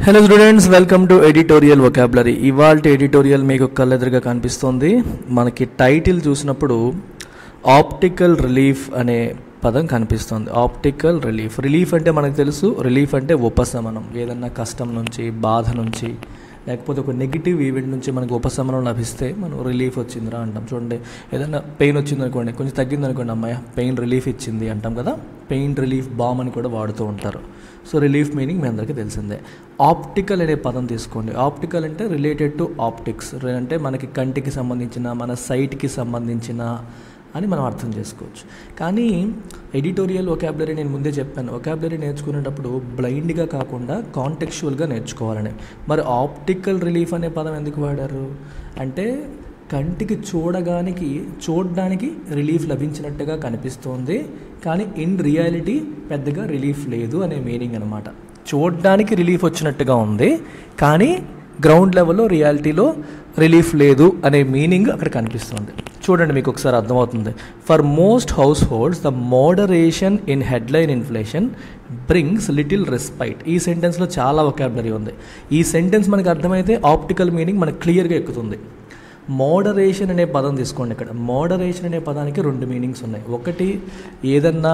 Hello students, welcome to editorial vocabulary. ఇవాల్టి editorial మీకు కళ్ళెదురుగా కనిపిస్తుంది. మనకి టైటిల్ చూసినప్పుడు ఆప్టికల్ రిలీఫ్ అనే పదం కనిపిస్తుంది. Optical relief. రిలీఫ్ అంటే మనకు తెలుసు, రిలీఫ్ అంటే ఉపశమనం. ఏదన్నా కష్టం నుంచి, బాధ నుంచి, లేకపోతే ఒక నెగిటివ్ ఈవెంట్ నుంచి మనకు ఉపశమనం లభిస్తే మనం రిలీఫ్ వచ్చిందిరా అంటాం. చూడండి, ఏదైనా పెయిన్ వచ్చింది అనుకోండి, కొంచెం తగ్గింది అనుకోండి, అమ్మాయి పెయిన్ రిలీఫ్ ఇచ్చింది అంటాం కదా. పెయిన్ రిలీఫ్ బామ్ అని కూడా వాడుతూ ఉంటారు. సో రిలీఫ్ మీనింగ్ మీ అందరికీ తెలిసిందే. ఆప్టికల్ అనే పదం తీసుకోండి. ఆప్టికల్ అంటే రిలేటెడ్ టు ఆప్టిక్స్, అంటే మనకి కంటికి సంబంధించిన, మన సైట్కి సంబంధించిన అని మనం అర్థం చేసుకోవచ్చు. కానీ ఎడిటోరియల్ వొకాబులరీ నేను ముందే చెప్పాను, వొకాబులరీ నేర్చుకునేటప్పుడు బ్లైండ్గా కాకుండా కాంటెక్చువల్గా నేర్చుకోవాలని. మరి ఆప్టికల్ రిలీఫ్ అనే పదం ఎందుకు వాడారు అంటే, కంటికి చూడడానికి రిలీఫ్ లభించినట్టుగా కనిపిస్తోంది, కానీ ఇన్ రియాలిటీ పెద్దగా రిలీఫ్ లేదు అనే మీనింగ్ అనమాట. చూడడానికి రిలీఫ్ వచ్చినట్టుగా ఉంది, కానీ గ్రౌండ్ లెవెల్లో రియాలిటీలో రిలీఫ్ లేదు అనే మీనింగ్ అక్కడ కనిపిస్తుంది. చూడండి, మీకు ఒకసారి అర్థమవుతుంది. For most house holds the moderation in headline inflation brings little respite. ఈ సెంటెన్స్లో చాలా వొకాబులరీ ఉంది. ఈ సెంటెన్స్ మనకు అర్థమైతే ఆప్టికల్ మీనింగ్ మనకు క్లియర్గా ఎక్కుతుంది. మోడరేషన్ అనే పదం తీసుకోండి. ఇక్కడ మోడరేషన్ అనే పదానికి రెండు మీనింగ్స్ ఉన్నాయి. ఒకటి, ఏదన్నా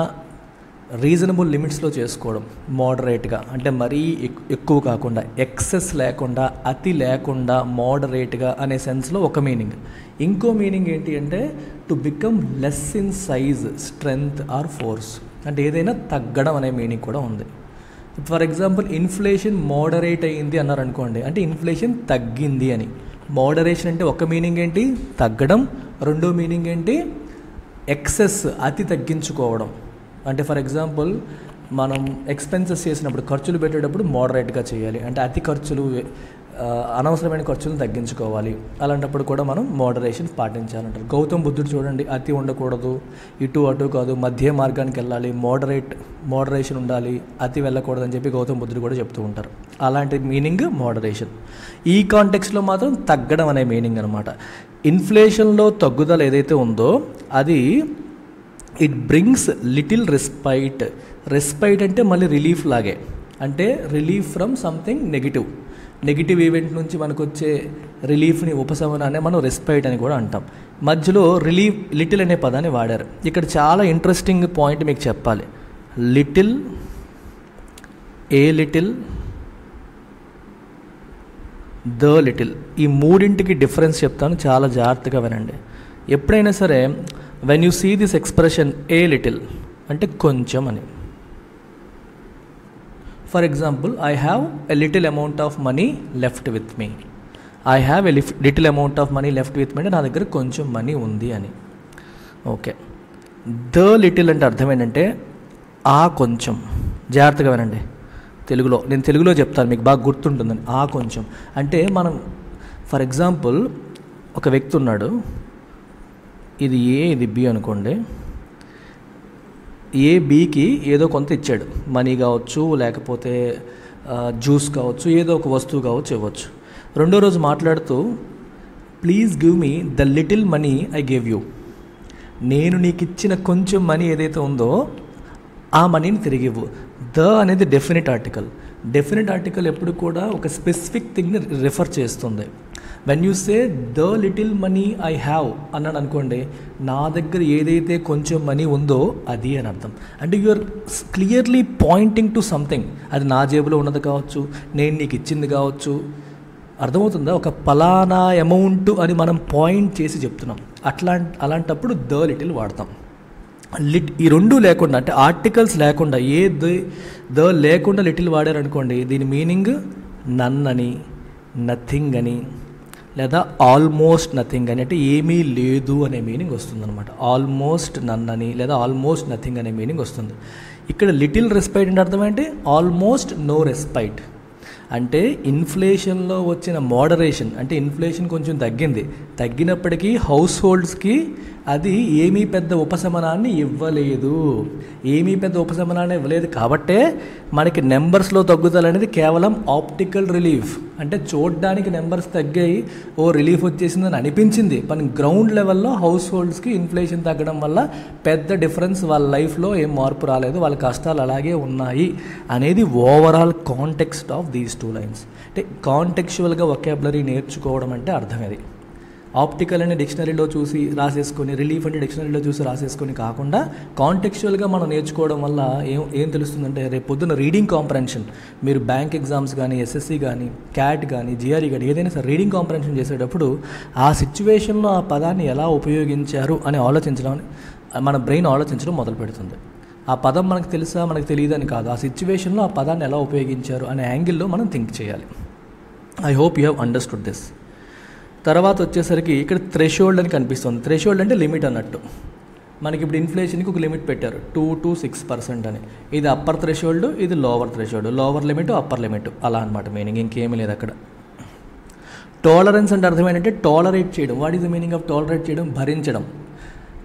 రీజనబుల్ లిమిట్స్లో చేసుకోవడం, మోడరేట్గా అంటే మరీ ఎక్కువ కాకుండా, ఎక్సెస్ లేకుండా, అతి లేకుండా, మోడరేట్గా అనే సెన్స్లో ఒక మీనింగ్. ఇంకో మీనింగ్ ఏంటి అంటే, to become less in size, strength or force, అంటే ఏదైనా తగ్గడం అనే మీనింగ్ కూడా ఉంది. ఫర్ ఎగ్జాంపుల్, ఇన్ఫ్లేషన్ మోడరేట్ అయ్యింది అన్నారు అనుకోండి, అంటే ఇన్ఫ్లేషన్ తగ్గింది అని. మోడరేషన్ అంటే ఒక మీనింగ్ ఏంటి, తగ్గడం. రెండో మీనింగ్ ఏంటి, ఎక్సెస్, అతి తగ్గించుకోవడం. అంటే ఫర్ ఎగ్జాంపుల్, మనం ఎక్స్పెన్సెస్ చేసినప్పుడు, ఖర్చులు పెట్టేటప్పుడు మోడరేట్గా చేయాలి, అంటే అతి ఖర్చులు, అనవసరమైన ఖర్చులను తగ్గించుకోవాలి. అలాంటప్పుడు కూడా మనం మోడరేషన్ పాటించాలంటారు. గౌతమ్ బుద్ధుడు చూడండి, అతి ఉండకూడదు, ఇటు అటు కాదు, మధ్య మార్గానికి వెళ్ళాలి, మోడరేషన్ ఉండాలి, అతి వెళ్ళకూడదని చెప్పి గౌతమ్ బుద్ధుడు కూడా చెప్తూ ఉంటారు. అలాంటి మీనింగ్ మోడరేషన్. ఈ కాంటెక్స్లో మాత్రం తగ్గడం అనే మీనింగ్ అనమాట. ఇన్ఫ్లేషన్లో తగ్గుదల ఏదైతే ఉందో అది it brings little respite. Respite అంటే మళ్ళీ రిలీఫ్ లాగే, అంటే relief from something negative event నుంచి మనకు వచ్చే రిలీఫ్ని, ఉపశమనాన్ని మనం రెస్పైట్ అని కూడా అంటాం. మధ్యలో లిటిల్ అనే పదాన్ని వాడారు. ఇక్కడ చాలా ఇంట్రెస్టింగ్ పాయింట్ మీకు చెప్పాలి. Little, a little, the little, ఈ మూడింటికి డిఫరెన్స్ చెప్తాను, చాలా జాగ్రత్తగా వినండి. ఎప్పుడైనా సరే when you see this expression a little అంటే కొంచెం అని. For example, I have a little amount of money left with me. I have a little amount of money left with me అంటే నా దగ్గర కొంచెం మనీ ఉంది అని. ఓకే, ద లిటిల్ అంటే అర్థం ఏంటంటే ఆ కొంచెం. జాగ్రత్తగా వినండి, నేను తెలుగులో చెప్తాను, మీకు బాగా గుర్తుంటుందని. ఆ కొంచెం అంటే మనం, ఫర్ ఎగ్జాంపుల్, ఒక వ్యక్తి ఉన్నాడు, ఇది ఏ, ఇది బి అనుకోండి. ఏ బికి ఏదో కొంత ఇచ్చాడు, మనీ కావచ్చు, లేకపోతే జ్యూస్ కావచ్చు, ఏదో ఒక వస్తువు కావచ్చు, ఇవ్వచ్చు. రెండో రోజు మాట్లాడుతూ, please give me the little money I gave you. నేను నీకు ఇచ్చిన కొంచెం మనీ ఏదైతే ఉందో ఆ మనీని తిరిగి ఇవ్వు. ద అనేది డెఫినెట్ ఆర్టికల్ ఎప్పుడు కూడా ఒక స్పెసిఫిక్ థింగ్ని రిఫర్ చేస్తుంది. When you say the little money I have అన్నాడు అనుకోండి, నా దగ్గర ఏదైతే కొంచెం మనీ ఉందో అది అని అర్థం. అంటే you are clearly pointing to something. అది నా జేబులో ఉన్నది కావచ్చు, నేను నీకు ఇచ్చింది కావచ్చు. అర్థమవుతుందా? ఒక పలానా అమౌంట్ అని మనం పాయింట్ చేసి చెప్తున్నాం. అలాంటప్పుడు ద లిటిల్ వాడతాం. ఈ రెండు లేకుండా, అంటే ఆర్టికల్స్ లేకుండా, ద లేకుండా లిటిల్ వాడారనుకోండి, దీని మీనింగ్ నన్ అని, నథింగ్ అని, లేదా ఆల్మోస్ట్ నథింగ్ అని, అంటే ఏమీ లేదు అనే మీనింగ్ వస్తుంది అనమాట. ఆల్మోస్ట్ నన్ అని లేదా ఆల్మోస్ట్ నథింగ్ అనే మీనింగ్ వస్తుంది. ఇక్కడ లిటిల్ రెస్పైట్ అంటే అర్థం ఏంటి, ఆల్మోస్ట్ నో రెస్పైట్. అంటే ఇన్ఫ్లేషన్లో వచ్చిన మోడరేషన్, అంటే ఇన్ఫ్లేషన్ కొంచెం తగ్గినప్పటికీ హౌస్ హోల్డ్స్కి అది ఏమీ పెద్ద ఉపశమనాన్ని ఇవ్వలేదు. ఏమీ పెద్ద ఉపశమనాన్ని ఇవ్వలేదు కాబట్టే మనకి నెంబర్స్లో తగ్గుదల అనేది కేవలం ఆప్టికల్ రిలీఫ్, అంటే చూడడానికి నెంబర్స్ తగ్గాయి, ఓ రిలీఫ్ వచ్చేసిందని అనిపించింది. కానీ గ్రౌండ్ లెవెల్లో హౌస్ హోల్డ్స్కి ఇన్ఫ్లేషన్ తగ్గడం వల్ల పెద్ద డిఫరెన్స్ వాళ్ళ లైఫ్లో ఏం మార్పు రాలేదు, వాళ్ళ కష్టాలు అలాగే ఉన్నాయి అనేది overall context of these two lines. అంటే కాంటెక్చువల్గా వొకాబులరీ నేర్చుకోవడం అంటే అర్థం అది. ఆప్టికల్ అనే డిక్షనరీలో చూసి రాసేసుకొని, రిలీఫ్ అంటే డిక్షనరీలో చూసి రాసేసుకొని కాకుండా కాంటెక్చువల్గా మనం నేర్చుకోవడం వల్ల ఏం తెలుస్తుందంటే రేపు పొద్దున్న రీడింగ్ కాంప్రహెన్షన్, మీరు బ్యాంక్ ఎగ్జామ్స్ కానీ, ఎస్ఎస్సి కానీ, క్యాట్ కానీ, జిఆర్ఈ కానీ ఏదైనా సరే రీడింగ్ కాంప్రహెన్షన్ చేసేటప్పుడు ఆ సిచ్యువేషన్లో ఆ పదాన్ని ఎలా ఉపయోగించారు అని ఆలోచించడం, మన బ్రెయిన్ ఆలోచించడం మొదలు పెడుతుంది. ఆ పదం మనకు తెలుసా మనకు తెలియదని కాదు, ఆ సిచ్యువేషన్లో ఆ పదాన్ని ఎలా ఉపయోగించారు అనే యాంగిల్లో మనం థింక్ చేయాలి. I hope you have understood this. తర్వాత వచ్చేసరికి ఇక్కడ థ్రెషోల్డ్ అని కనిపిస్తుంది. థ్రెషోల్డ్ అంటే లిమిట్ అన్నట్టు. మనకి ఇప్పుడు ఇన్ఫ్లేషన్కి ఒక లిమిట్ పెట్టారు 2 to 6% అని. ఇది అప్పర్ థ్రెషోల్డ్, ఇది lower threshold. Lower limit, upper limit అలా అనమాట మీనింగ్, ఇంకేమీ లేదు అక్కడ. టాలరెన్స్ అంటే అర్థం ఏంటంటే టాలరేట్ చేయడం. What is the meaning of tolerate చేయడం? భరించడం.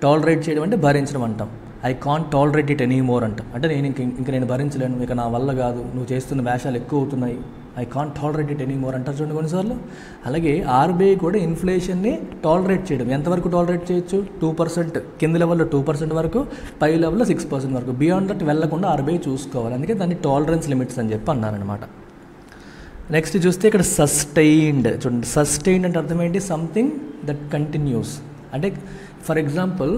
టాలరేట్ చేయడం అంటే భరించడం అంటాం. I can't tolerate it any more అంటాం. అంటే నేను భరించలేను, ఇక నా వల్ల కాదు, నువ్వు చేస్తున్న వేషాలు ఎక్కువ అవుతున్నాయి, I can't tolerate it any more అంటారు చూడండి కొన్నిసార్లు. అలాగే ఆర్బీఐ కూడా ఇన్ఫ్లేషన్ని టాలరేట్ చేయడం. ఎంతవరకు టాలరేట్ చేయొచ్చు? 2%, కింది లెవెల్లో 2% వరకు, పై లెవెల్లో 6% వరకు. బియాండ్ దట్ వెళ్ళకుండా ఆర్బీఐ చూసుకోవాలి. అందుకే దాన్ని టాలరెన్స్ లిమిట్స్ అని చెప్పి అన్నారనమాట. నెక్స్ట్ చూస్తే ఇక్కడ సస్టైన్డ్ చూడండి. సస్టైన్డ్ అంటే అర్థం ఏంటి? Something that continues. అంటే for example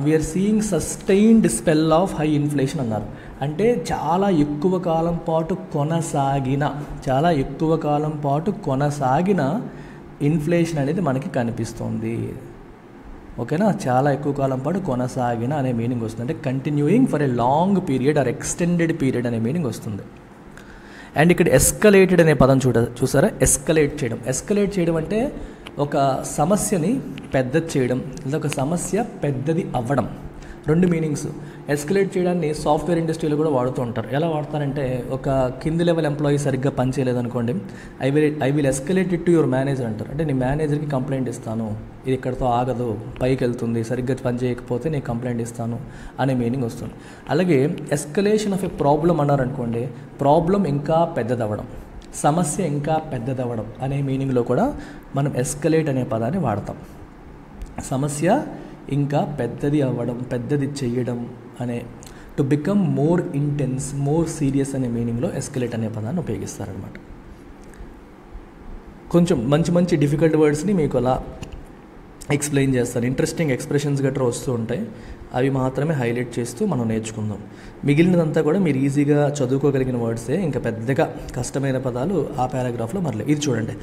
we are seeing sustained spell of high inflation అన్నారు. అంటే చాలా ఎక్కువ కాలం పాటు కొనసాగిన ఇన్ఫ్లేషన్ అనేది మనకి కనిపిస్తుంది. ఓకేనా? చాలా ఎక్కువ కాలం పాటు కొనసాగిన అనే మీనింగ్ వస్తుంది. అంటే continuing for a long period are extended period అనే మీనింగ్ వస్తుంది. అండ్ ఇక్కడ ఎస్కలేటెడ్ అనే పదం చూసారా? ఎస్కలేట్ చేయడం అంటే ఒక సమస్యని పెద్దది చేయడం, లేదా ఒక సమస్య పెద్దది అవ్వడం. రెండు మీనింగ్స్. ఎస్కలేట్ చేయడాన్ని సాఫ్ట్వేర్ ఇండస్ట్రీలో కూడా వాడుతూ ఉంటారు. ఎలా వాడతారంటే, ఒక కింది లెవెల్ ఎంప్లాయీ సరిగ్గా పని చేయలేదనుకోండి, I will escalate it to your manager అంటారు. అంటే నీ మేనేజర్కి కంప్లైంట్ ఇస్తాను, ఇది ఇక్కడితో ఆగదు, పైకి వెళ్తుంది, సరిగ్గా పని చేయకపోతే నేను కంప్లైంట్ ఇస్తాను అనే మీనింగ్ వస్తుంది. అలాగే ఎస్కలేషన్ ఆఫ్ ఎ ప్రాబ్లం అన్నారనుకోండి, ప్రాబ్లం ఇంకా పెద్దదవ్వడం, సమస్య ఇంకా పెద్దదవ్వడం అనే మీనింగ్లో కూడా మనం ఎస్కలేట్ అనే పదాన్ని వాడతాం. సమస్య ఇంకా పెద్దది అవ్వడం, పెద్దది చెయ్యడం అనే, to become more intense, more serious అనే మీనింగ్లో ఎస్కలేట్ అనే పదాన్ని ఉపయోగిస్తారనమాట. కొంచెం మంచి డిఫికల్ట్ వర్డ్స్ని మీకు అలా ఎక్స్ప్లెయిన్ చేస్తారు. ఇంట్రెస్టింగ్ ఎక్స్ప్రెషన్స్ గట్రా వస్తూ ఉంటాయి, అవి మాత్రమే హైలైట్ చేస్తూ మనం నేర్చుకుందాం. మిగిలినదంతా కూడా మీరు ఈజీగా చదువుకోగలిగిన వర్డ్సే, ఇంకా పెద్దగా కష్టమైన పదాలు ఆ పారాగ్రాఫ్లో మరలే. ఇది చూడండి,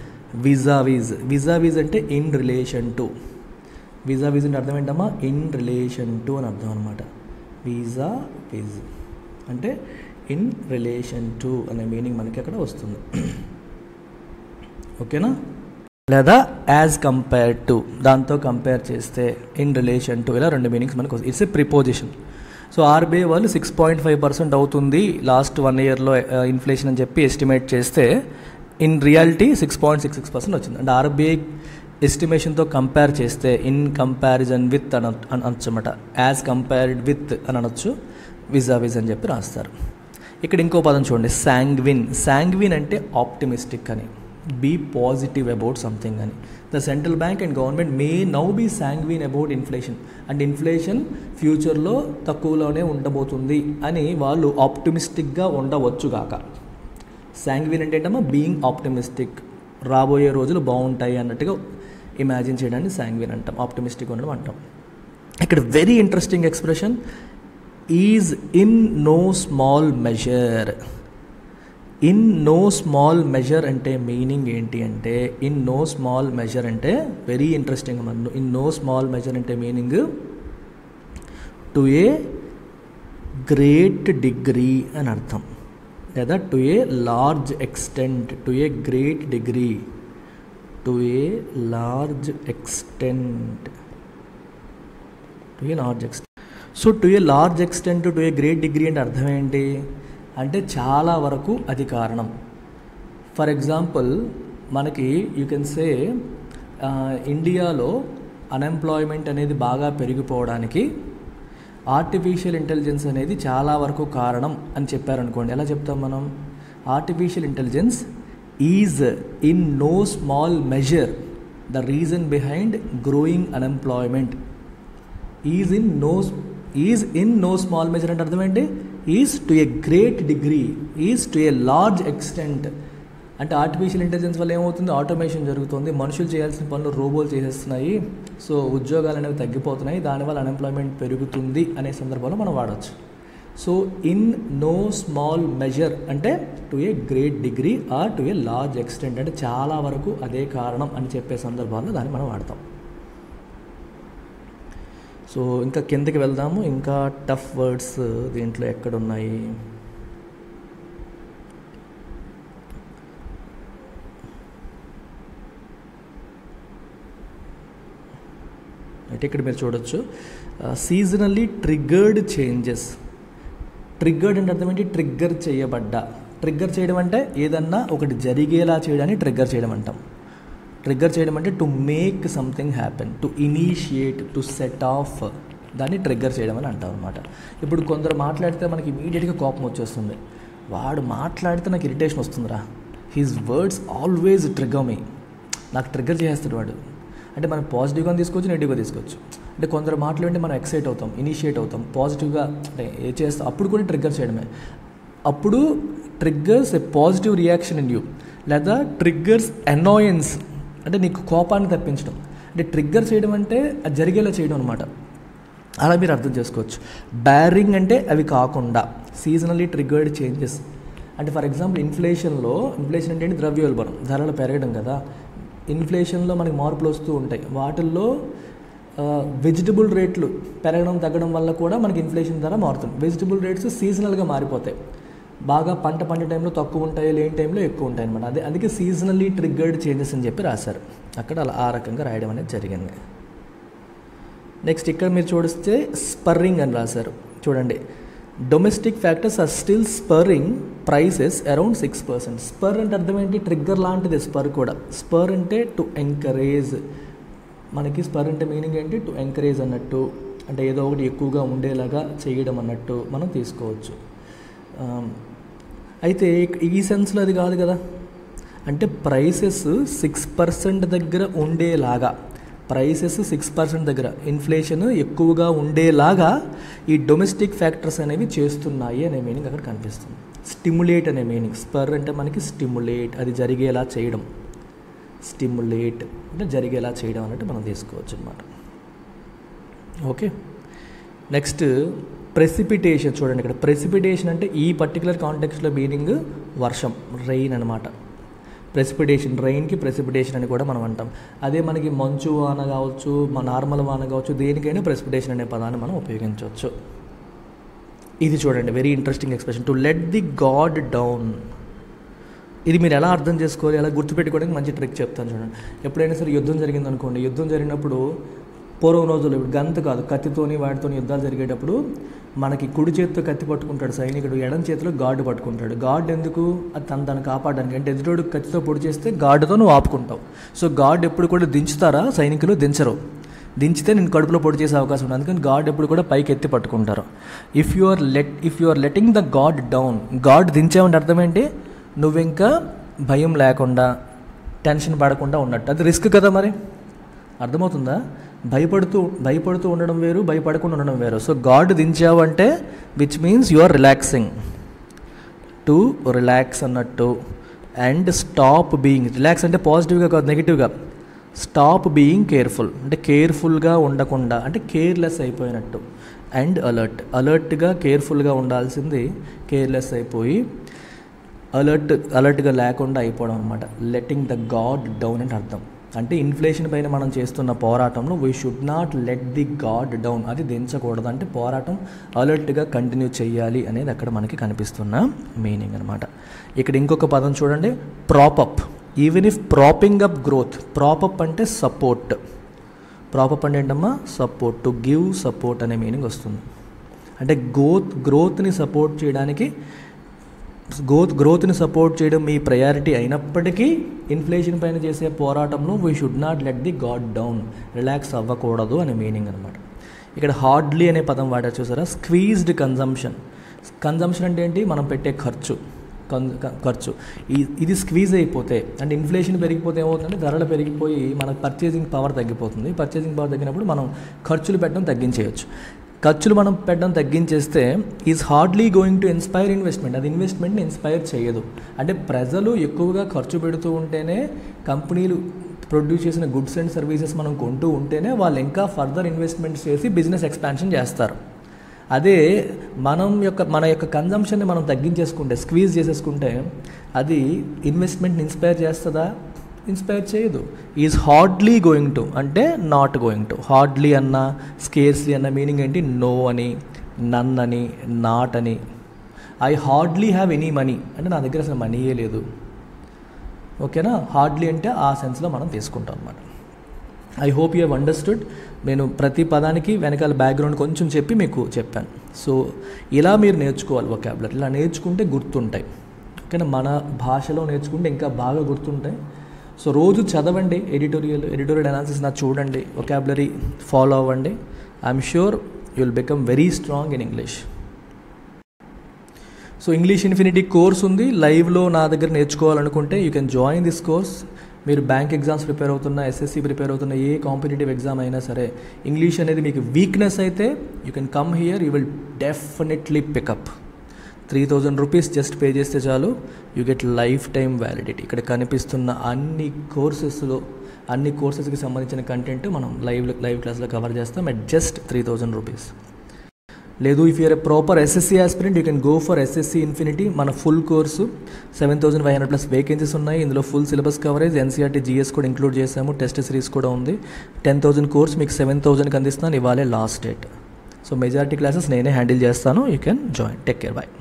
విజావీజ్ అంటే ఇన్ రిలేషన్ టు. విజావీజ్ అంటే అర్థం ఏంటమ్మా? ఇన్ రిలేషన్ టు అని అర్థం అనమాట. విజావీజ్ అంటే ఇన్ రిలేషన్ టు అనే మీనింగ్ మనకి అక్కడ వస్తుంది. ఓకేనా? లేదా యాజ్ కంపేర్ టు, దాంతో కంపేర్ చేస్తే, ఇన్ రిలేషన్ టు, ఇలా రెండు మీనింగ్స్ మనకు వస్తుంది. It's a preposition. So RBI వాళ్ళు 6.5% అవుతుంది లాస్ట్ 1 yearలో ఇన్ఫ్లేషన్ అని చెప్పి ఎస్టిమేట్ చేస్తే, ఇన్ రియాలిటీ 6.66% వచ్చింది. అంటే ఆర్బీఐ ఎస్టిమేషన్తో కంపేర్ చేస్తే ఇన్ కంపారిజన్ విత్ అనొచ్చు అన్నమాట. యాజ్ కంపేర్డ్ విత్ అని అనొచ్చు, విజావిజ్ అని చెప్పి రాస్తారు. ఇక్కడ ఇంకో పదం చూడండి, శాంగ్విన్ అంటే ఆప్టిమిస్టిక్ అని, బీ పాజిటివ్ అబౌట్ సంథింగ్ అని. The central bank and government may now be sanguine about inflation. అంటే ఇన్ఫ్లేషన్ ఫ్యూచర్లో తక్కువలోనే ఉండబోతుంది అని వాళ్ళు ఆప్టిమిస్టిక్గా ఉండవచ్చుగాక. శాంగ్విన్ అంటే ఏంటమ్మా? బీయింగ్ ఆప్టిమిస్టిక్, రాబోయే రోజులు బాగుంటాయి అన్నట్టుగా ఇమాజిన్ చేయడాన్ని శాంగ్విన్ అంటాం, ఆప్టిమిస్టిక్ ఉండడం అంటాం. ఇక్కడ very interesting expression, is in no small measure. In no small measure అంటే మీనింగ్ ఏంటి అంటే, ఇన్ నో స్మాల్ మెజర్ అంటే వెరీ ఇంట్రెస్టింగ్. మనం ఇన్ నో స్మాల్ మెజర్ అంటే meaning to a great degree అని అర్థం, లేదా to a large extent, to a great degree, to a large extent, to a large extent. So to a large extent, to a great degree అంటే అర్థం ఏంటి అంటే, చాలా వరకు అది కారణం. ఫర్ ఎగ్జాంపుల్ మనకి యూ కెన్ సే ఇండియాలో అన్ఎంప్లాయ్మెంట్ అనేది బాగా పెరిగిపోవడానికి ఆర్టిఫిషియల్ ఇంటెలిజెన్స్ అనేది చాలా వరకు కారణం అని చెప్పారనుకోండి. ఎలా చెప్తాం మనం? Artificial intelligence is in no small measure the reason behind growing unemployment. Is in no small measure అంటే అర్థం ఏంటి? Is to a great degree, is to a large extent. అంటే ఆర్టిఫిషియల్ ఇంటెలిజెన్స్ వల్ల ఏమవుతుంది? ఆటోమేషన్ జరుగుతుంది, మనుషులు చేయాల్సిన పనులు రోబోలు చేసేస్తున్నాయి, సో ఉద్యోగాలు అనేవి తగ్గిపోతున్నాయి, దానివల్ల అన్ఎంప్లాయ్మెంట్ పెరుగుతుంది అనే సందర్భంలో మనం వాడచ్చు. So in no small measure అంటే to a great degree or to a large extent అంటే చాలా వరకు అదే కారణం అని చెప్పే సందర్భాల్లో దాన్ని మనం వాడతాం. సో ఇంకా కిందకి వెళ్దాము. ఇంకా టఫ్ వర్డ్స్ దీంట్లో ఎక్కడున్నాయి? అయితే ఇక్కడ మీరు చూడొచ్చు సీజనల్లీ ట్రిగ్గర్డ్ చేంజెస్. ట్రిగ్గర్డ్ అంటే అర్థం ఏంటి? ట్రిగ్గర్ చేయబడ్డ. ట్రిగ్గర్ చేయడం అంటే ఏదన్నా ఒకటి జరిగేలా చేయడాన్ని ట్రిగ్గర్ చేయడం అంటాం. ట్రిగ్గర్ చేయడం అంటే to make something happen, to initiate, to set of, దాన్ని ట్రిగ్గర్ చేయడం అని అంటాం అనమాట. ఇప్పుడు కొందరు మాట్లాడితే మనకి ఇమీడియట్గా కోపం వచ్చేస్తుంది. వాడు మాట్లాడితే నాకు ఇరిటేషన్ వస్తుందిరా, హిజ్ వర్డ్స్ ఆల్వేస్ ట్రిగ్గర్ మీ, నాకు ట్రిగ్గర్ చేస్తాడు వాడు. అంటే మనం పాజిటివ్గా తీసుకోవచ్చు, నెగిటివ్గా తీసుకోవచ్చు. అంటే కొందరు మాట్లాడితే మనం ఎక్సైట్ అవుతాం, ఇనిషియేట్ అవుతాం, పాజిటివ్గా అంటే ఏ చేస్తాం, అప్పుడు కూడా ట్రిగ్గర్ చేయడమే. అప్పుడు triggers A positive reaction in you, లేదా ట్రిగ్గర్స్ అనాయన్స్ అంటే నీకు కోపాన్ని తప్పించడం. అంటే ట్రిగ్గర్ చేయడం అంటే అది జరిగేలా చేయడం అనమాట. అలా మీరు అర్థం చేసుకోవచ్చు. బ్యారింగ్ అంటే అవి కాకుండా, సీజనల్లీ ట్రిగ్గర్డ్ చేంజెస్ అంటే ఫర్ ఎగ్జాంపుల్ ఇన్ఫ్లేషన్ అంటే ద్రవ్యోల్బణం, ధరలు పెరగడం కదా. ఇన్ఫ్లేషన్లో మనకి మార్పులు వస్తూ ఉంటాయి. వాటిల్లో వెజిటబుల్ రేట్లు పెరగడం తగ్గడం వల్ల కూడా మనకి ఇన్ఫ్లేషన్ ధర మారుతుంది. వెజిటబుల్ రేట్స్ సీజనల్గా మారిపోతాయి. బాగా పంట పండే టైంలో తక్కువ ఉంటాయి, లేని టైంలో ఎక్కువ ఉంటాయి అనమాట. అందుకే సీజనల్లీ ట్రిగ్గర్డ్ చేంజెస్ అని చెప్పి రాశారు. అక్కడ అలా ఆ రకంగా రాయడం అనేది జరిగింది. నెక్స్ట్ ఇక్కడ మీరు చూస్తే స్పర్రింగ్ అని రాశారు. చూడండి, domestic factors are still spurring prices around 6%. Spur అంటే అర్థం ఏంటి? ట్రిగ్గర్ లాంటిది స్పర్ కూడా. స్పర్ అంటే టు ఎంకరేజ్. మనకి స్పర్ అంటే మీనింగ్ ఏంటి? టు ఎంకరేజ్ అన్నట్టు, అంటే ఏదో ఒకటి ఎక్కువగా ఉండేలాగా చేయడం అన్నట్టు మనం తీసుకోవచ్చు. అయితే ఈ సెన్స్లో అది కాదు కదా. అంటే ప్రైసెస్ 6% దగ్గర ఉండేలాగా, ప్రైసెస్ 6% దగ్గర ఇన్ఫ్లేషన్ ఎక్కువగా ఉండేలాగా ఈ డొమెస్టిక్ ఫ్యాక్టర్స్ అనేవి చేస్తున్నాయి అనే మీనింగ్ అక్కడ కనిపిస్తుంది. స్టిమ్యులేట్ అనే మీనింగ్. స్పర్ అంటే మనకి స్టిమ్యులేట్, అది జరిగేలా చేయడం. స్టిమ్యులేట్ అంటే జరిగేలా చేయడం అన్నట్టు మనం తీసుకోవచ్చు అనమాట. Okay, next precipitation. చూడండి ఇక్కడ ప్రెసిపిటేషన్ అంటే ఈ పర్టికులర్ కాంటెక్స్ట్లో మీనింగ్ వర్షం, రెయిన్ అనమాట. ప్రెసిపిటేషన్, రెయిన్కి ప్రెసిపిటేషన్ అని కూడా మనం అంటాం. అదే మనకి మంచు వాన కావచ్చు, నార్మల్ వాన కావచ్చు, దేనికైనా ప్రెసిపిటేషన్ అనే పదాన్ని మనం ఉపయోగించవచ్చు. ఇది చూడండి, very interesting expression, to let the God down. ఇది మీరు ఎలా అర్థం చేసుకోవాలి, ఎలా గుర్తుపెట్టుకోవడానికి మంచి ట్రిక్ చెప్తాను చూడండి. ఎప్పుడైనా సరే యుద్ధం జరిగింది అనుకోండి, యుద్ధం జరిగినప్పుడు పూర్వం రోజుల్లో ఇప్పుడు గంత కాదు, కత్తితోని వాటితోని యుద్ధాలు జరిగేటప్పుడు మనకి కుడి చేతితో కత్తి పట్టుకుంటాడు సైనికుడు, ఎడం చేతిలో గార్డు పట్టుకుంటాడు. గార్డు ఎందుకు? అది తను కాపాడడానికి. అంటే ఎదుటోడు కత్తితో పొడి చేస్తే గార్డుతో నువ్వు ఆపుకుంటావు. సో గార్డు ఎప్పుడు కూడా దించుతారా? సైనికులు దించరు. దించితే నేను కడుపులో పొడి చేసే అవకాశం ఉంది. అందుకని గాడ్ ఎప్పుడు కూడా పైకి ఎత్తి పట్టుకుంటారు. If you are letting the guard down, guard దించావంటే అర్థం ఏంటి? నువ్వు ఇంకా భయం లేకుండా, టెన్షన్ పడకుండా ఉన్నట్టు. అది రిస్క్ కదా, మరి అర్థమవుతుందా? భయపడుతూ ఉండడం వేరు, భయపడకుండా ఉండడం వేరు. సో గాడ్ దించావు అంటే which means you are relaxing, to relax అన్నట్టు. అండ్ స్టాప్ బీయింగ్, రిలాక్స్ అంటే పాజిటివ్గా కాదు, నెగిటివ్గా. స్టాప్ బీయింగ్ కేర్ఫుల్ అంటే కేర్ఫుల్గా ఉండకుండా, అంటే కేర్లెస్ అయిపోయినట్టు. అండ్ అలర్ట్గా, కేర్ఫుల్గా ఉండాల్సింది కేర్లెస్ అయిపోయి అలర్ట్గా లేకుండా అయిపోవడం అనమాట. లెట్టింగ్ ద గాడ్ డౌన్ అంటే అర్థం. అంటే ఇన్ఫ్లేషన్ పైన మనం చేస్తున్న పోరాటంలో we should not let the God down, అది దించకూడదు. అంటే పోరాటం అలర్ట్గా కంటిన్యూ చేయాలి అనేది అక్కడ మనకి కనిపిస్తున్న మీనింగ్ అనమాట. ఇక్కడ ఇంకొక పదం చూడండి, prop up. Even if propping up growth. Prop up అంటే సపోర్ట్. ప్రాపప్ అంటే ఏంటమ్మా? సపోర్ట్, టు గివ్ సపోర్ట్ అనే మీనింగ్ వస్తుంది. అంటే గ్రోత్ని సపోర్ట్ చేయడానికి గ్రోత్ని సపోర్ట్ చేయడం మీ ప్రయారిటీ అయినప్పటికీ ఇన్ఫ్లేషన్ పైన చేసే పోరాటంలో we should not let the God down, relax అవ్వకూడదు అనే మీనింగ్ అనమాట. ఇక్కడ హార్డ్లీ అనే పదం వాడారు చూసారా, స్క్వీజ్డ్ కన్జంప్షన్. కన్జంప్షన్ అంటే ఏంటి, మనం పెట్టే ఖర్చు. ఇది స్క్వీజ్ అయిపోతే అంటే ఇన్ఫ్లేషన్ పెరిగిపోతే ఏమవుతుందంటే ధరలు పెరిగిపోయి మనకు పర్చేసింగ్ పవర్ తగ్గిపోతుంది. పర్చేసింగ్ పవర్ తగ్గినప్పుడు మనం ఖర్చులు పెట్టడం తగ్గించేయచ్చు. ఖర్చులు మనం పెట్టడం తగ్గించేస్తే is hardly going to inspire investment. అది ఇన్వెస్ట్మెంట్ని ఇన్స్పైర్ చేయదు. అంటే ప్రజలు ఎక్కువగా ఖర్చు పెడుతూ ఉంటేనే, కంపెనీలు ప్రొడ్యూస్ చేసిన గుడ్స్ అండ్ సర్వీసెస్ మనం కొంటూ ఉంటేనే వాళ్ళు ఇంకా ఫర్దర్ ఇన్వెస్ట్మెంట్స్ చేసి బిజినెస్ ఎక్స్పాన్షన్ చేస్తారు. అదే మన యొక్క కన్జంప్షన్ని మనం తగ్గించేసుకుంటే, స్క్వీజ్ చేసేసుకుంటే అది ఇన్వెస్ట్మెంట్ని ఇన్స్పైర్ చేస్తుందా? ఇన్స్పైర్ చేయదు. ఈజ్ హార్డ్లీ గోయింగ్ టు అంటే నాట్ గోయింగ్ టు. హార్డ్లీ అన్న, స్కేర్స్లీ అన్న మీనింగ్ ఏంటి, నో అని, నన్ అని, నాట్ అని. I hardly have any money అంటే నా దగ్గర అసలు మనీయే లేదు. ఓకేనా? హార్డ్లీ అంటే ఆ సెన్స్లో మనం తీసుకుంటాం అన్నమాట. I hope you have understood. నేను ప్రతి పదానికి వెనకాల బ్యాక్గ్రౌండ్ కొంచెం చెప్పి మీకు చెప్పాను. సో ఇలా మీరు నేర్చుకోవాలి వొకాబులరీ. ఇలా నేర్చుకుంటే గుర్తుంటాయి. ఓకేనా? మన భాషలో నేర్చుకుంటే ఇంకా బాగా గుర్తుంటాయి. సో రోజు చదవండి, ఎడిటోరియల్ అనాలిసిస్ నా చూడండి, వొకాబులరీ ఫాలో అవ్వండి. I'm sure you will become very strong in English. So English infinity course ఉంది లైవ్లో నా దగ్గర నేర్చుకోవాలనుకుంటే you can join this course. మీరు బ్యాంక్ ఎగ్జామ్స్ ప్రిపేర్ అవుతున్నా, ఎస్ఎస్సి ప్రిపేర్ అవుతున్నా, ఏ కాంపిటేటివ్ ఎగ్జామ్ అయినా సరే, ఇంగ్లీష్ అనేది మీకు వీక్నెస్ అయితే you can come here, you will definitely pick up. 3,000 rupees just pay చేస్తే చాలు, you get lifetime validity. ఇక్కడ కనిపిస్తున్న అన్ని కోర్సెస్కి సంబంధించిన కంటెంట్ మనం లైవ్ క్లాస్లో కవర్ చేస్తాం అట్ జస్ట్ 3,000 రూపీస్. లేదు, if you're a proper SSC aspirant you can go for SSC infinity. మన ఫుల్ కోర్సు 7,500+ వేకెన్సీస్ ఉన్నాయి. ఇందులో full syllabus coverage, NCERT, GS కూడా ఇంక్లూడ్ చేసాము, టెస్ట్ సిరీస్ కూడా ఉంది. 10,000 కోర్స్ మీకు 7,000కి అందిస్తున్నాను. ఇవాళే last date. So majority classes నేనే హ్యాండిల్ చేస్తాను. You can join. Take care, bye.